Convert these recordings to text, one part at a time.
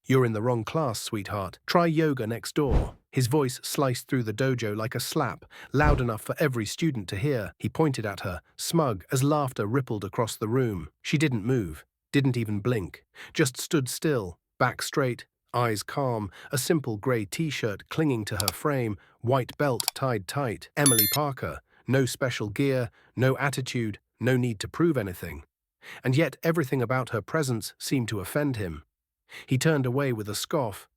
"You're in the wrong class, sweetheart. Try yoga next door." His voice sliced through the dojo like a slap, loud enough for every student to hear. He pointed at her, smug as laughter rippled across the room. She didn't move, didn't even blink, just stood still, back straight, eyes calm, a simple grey t-shirt clinging to her frame, white belt tied tight. Emily Parker, no special gear, no attitude, no need to prove anything. And yet everything about her presence seemed to offend him. He turned away with a scoff.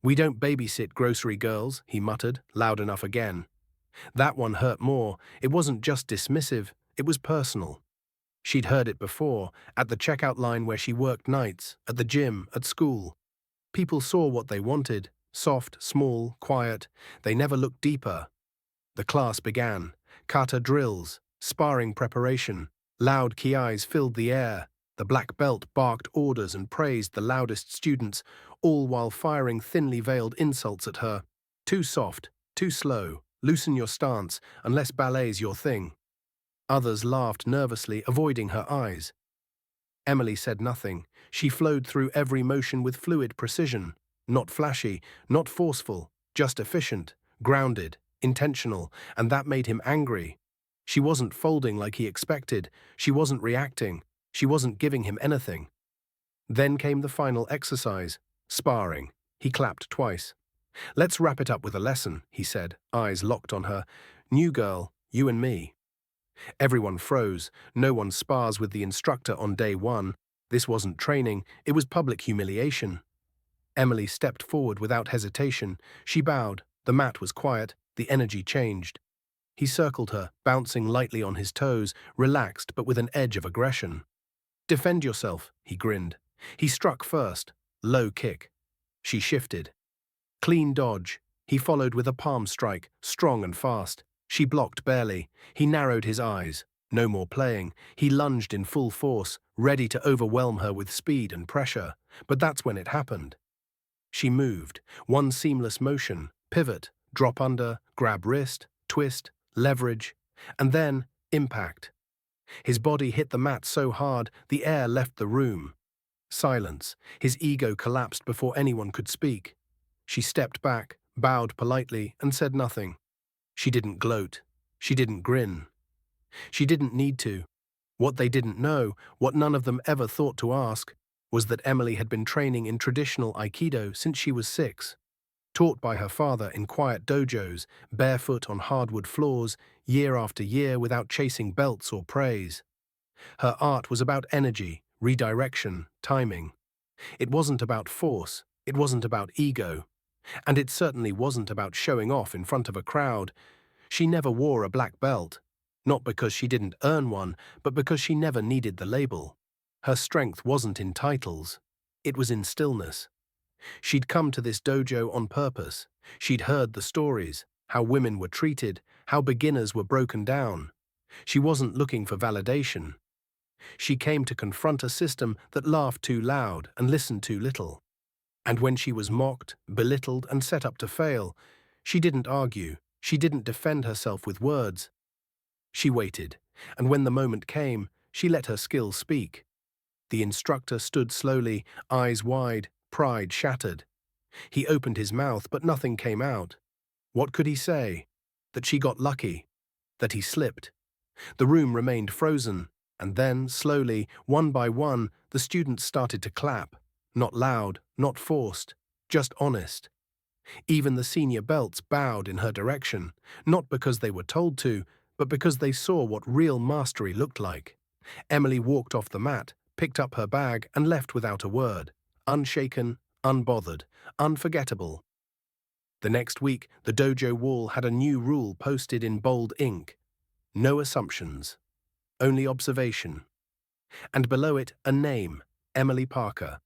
"We don't babysit grocery girls," he muttered, loud enough again. That one hurt more. It wasn't just dismissive, it was personal. She'd heard it before, at the checkout line where she worked nights, at the gym, at school. People saw what they wanted, soft, small, quiet. They never looked deeper. The class began. Kata drills, sparring preparation. Loud kiais filled the air. The black belt barked orders and praised the loudest students, all while firing thinly veiled insults at her. "Too soft, too slow, loosen your stance, unless ballet's your thing." Others laughed nervously, avoiding her eyes. Emily said nothing. She flowed through every motion with fluid precision. Not flashy, not forceful, just efficient, grounded, intentional, and that made him angry. She wasn't folding like he expected. She wasn't reacting. She wasn't giving him anything. Then came the final exercise, sparring. He clapped twice. "Let's wrap it up with a lesson," he said, eyes locked on her. "New girl, you and me." Everyone froze. No one spars with the instructor on day one. This wasn't training, it was public humiliation. Emily stepped forward without hesitation. She bowed. The mat was quiet. The energy changed. He circled her, bouncing lightly on his toes, relaxed but with an edge of aggression. "Defend yourself," he grinned. He struck first. Low kick. She shifted. Clean dodge. He followed with a palm strike, strong and fast. She blocked barely. He narrowed his eyes. No more playing. He lunged in full force, ready to overwhelm her with speed and pressure. But that's when it happened. She moved. One seamless motion. Pivot, drop under, grab wrist, twist, leverage. And then, impact. His body hit the mat so hard, the air left the room. Silence. His ego collapsed before anyone could speak. She stepped back, bowed politely, and said nothing. She didn't gloat. She didn't grin. She didn't need to. What they didn't know, what none of them ever thought to ask, was that Emily had been training in traditional Aikido since she was 6. Taught by her father in quiet dojos, barefoot on hardwood floors, year after year without chasing belts or praise. Her art was about energy, redirection, timing. It wasn't about force, it wasn't about ego. And it certainly wasn't about showing off in front of a crowd. She never wore a black belt. Not because she didn't earn one, but because she never needed the label. Her strength wasn't in titles. It was in stillness. She'd come to this dojo on purpose. She'd heard the stories, how women were treated, how beginners were broken down. She wasn't looking for validation. She came to confront a system that laughed too loud and listened too little. And when she was mocked, belittled, and set up to fail, she didn't argue. She didn't defend herself with words. She waited, and when the moment came, she let her skill speak. The instructor stood slowly, eyes wide, pride shattered. He opened his mouth, but nothing came out. What could he say? That she got lucky? That he slipped? The room remained frozen, and then, slowly, one by one, the students started to clap. Not loud, not forced, just honest. Even the senior belts bowed in her direction, not because they were told to, but because they saw what real mastery looked like. Emily walked off the mat, picked up her bag, and left without a word. Unshaken, unbothered, unforgettable. The next week, the dojo wall had a new rule posted in bold ink. No assumptions. Only observation. And below it, a name, Emily Parker.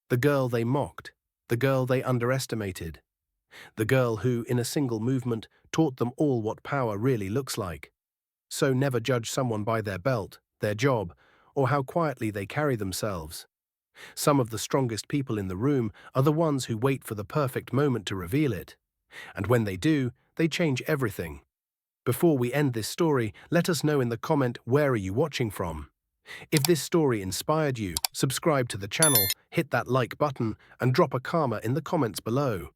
The girl they mocked, the girl they underestimated. The girl who, in a single movement, taught them all what power really looks like. So never judge someone by their belt, their job, or how quietly they carry themselves. Some of the strongest people in the room are the ones who wait for the perfect moment to reveal it. And when they do, they change everything. Before we end this story, let us know in the comment where are you watching from. If this story inspired you, subscribe to the channel, hit that like button and drop a karma in the comments below.